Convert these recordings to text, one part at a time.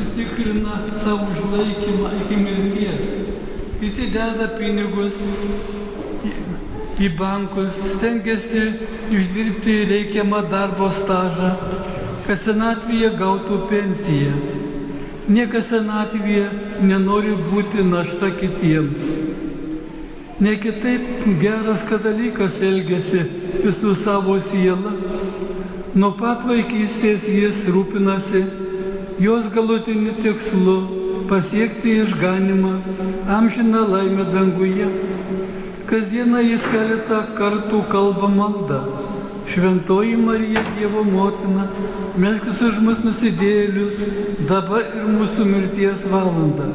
užsitikrina savo išlaikymą iki mirties. Kiti deda pinigus į bankus, stengiasi išdirbti reikiamą darbo stažą, kad senatvėje gautų pensiją. Niekas senatvėje nenori būti našta kitiems. Ne kitaip geras katalikas elgiasi visų savo sielą. Nuo pat vaikystės jis rūpinasi jos galutiniu tikslu pasiekti išganymą, amžiną laimę danguje. Kasdieną jis keletą kartų kalba maldą. Šventoji Marija, Dievo motina, melskis už mus nusidėjėlius, dabar ir mūsų mirties valandą.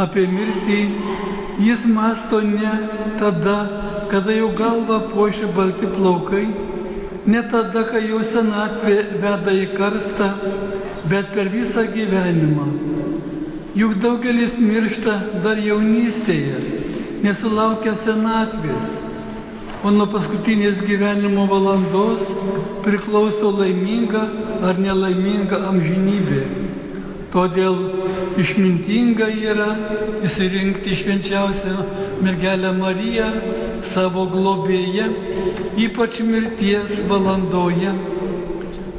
Apie mirtį jis mąsto ne tada, kada jau galvą puošia balti plaukai, ne tada, kai jau senatvė veda į karstą, bet per visą gyvenimą. Juk daugelis miršta dar jaunystėje, nesulaukia senatvės, o nuo paskutinės gyvenimo valandos priklauso laiminga ar nelaiminga amžinybė. Todėl išmintinga yra išsirinkti švenčiausią mergelę Mariją savo globėją, ypač mirties valandoje.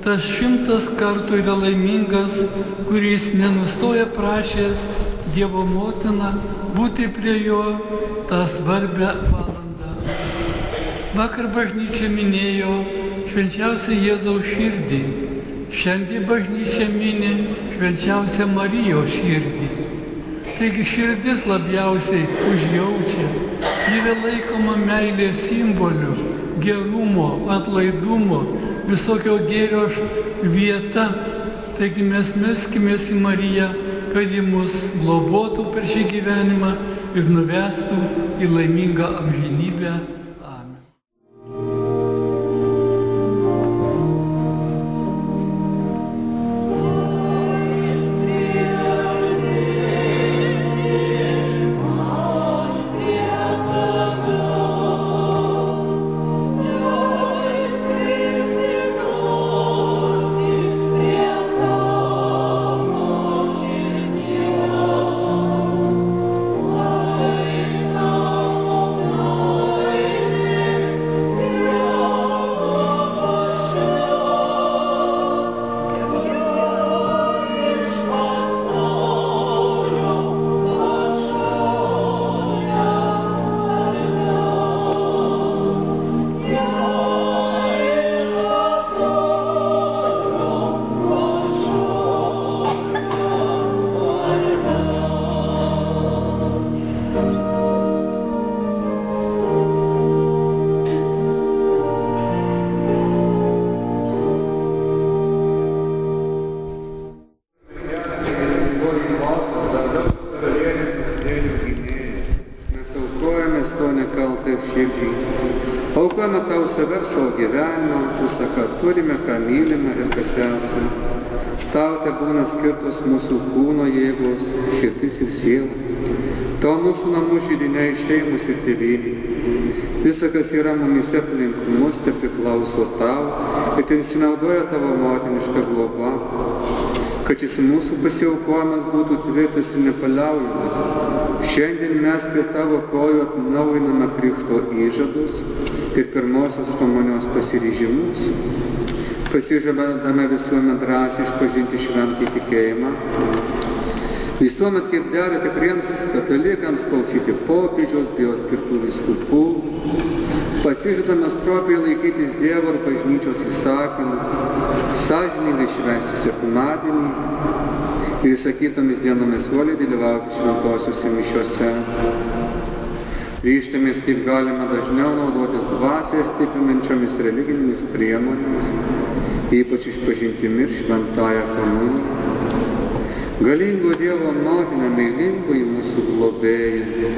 Tas 100 kartų yra laimingas, kuris nenustoja prašęs Dievo motiną būti prie jo tą svarbią valandą. Vakar bažnyčia minėjo švenčiausią Jėzaus širdį. Šiandien bažnyčia mini švenčiausią Marijos širdį. Taigi širdis labiausiai užjaučia. Ji yra laikoma meilės simboliu, gerumo, atlaidumo, visokio gėrio vieta. Taigi mes melskimės į Mariją, kad ji mus globotų per šį gyvenimą ir nuvestų į laimingą amžinybę. Amen. Aukojame tau save ir savo gyvenimą, visą, ką turime, ką mylime ir kas esame. Tau te būna skirtos mūsų kūno jėgos, širdis ir siela. Tau mūsų namų židiniai, šeimos ir tėvynė. Visa, kas yra mumise aplink mus, te priklauso tau ir te įsinaudoja tavo motinišką globą. Kad šis mūsų pasiaukojimas būtų tvirtas ir nepaliaujamas. Šiandien mes prie tavo kojų atnaujiname krikšto įžadus ir pirmosios komunijos pasiryžimus. Pasižadame visuomet drąsiai išpažinti šventąjį tikėjimą. Visuomet kaip dera tikriems katalikams klausyti popiežiaus bei jo skirtų vyskupų. Pasižadame stropiai laikytis Dievo ir bažnyčios įsakymų, sąžiningai švęsti sekmadienį ir įsakytomis dienomis uoliai dalyvauti šventosiuose mišiuose. Ryžtamės kaip galime dažniau naudotis dvasiai stiprinančiomis religinėmis priemonėmis, ypač išpažintimi ir šventąja komunija. Galingo Dievo motina, meilingoji mūsų globėja,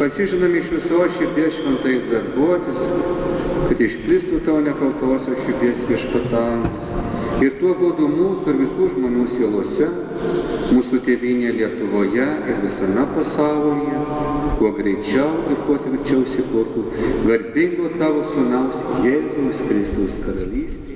pasižadame iš visos širdies šventais darbuotis, kad išplistų tau nekaltosios širdies viešpatavimas ir tuo būdu mūsų ir visų žmonių sielose, mūsų tėvynėje Lietuvoje ir visame pasaulyje, kuo greičiau ir kuo tvirčiau įsikurtų garbingo tavo sūnaus Jėzaus Kristaus karalystė.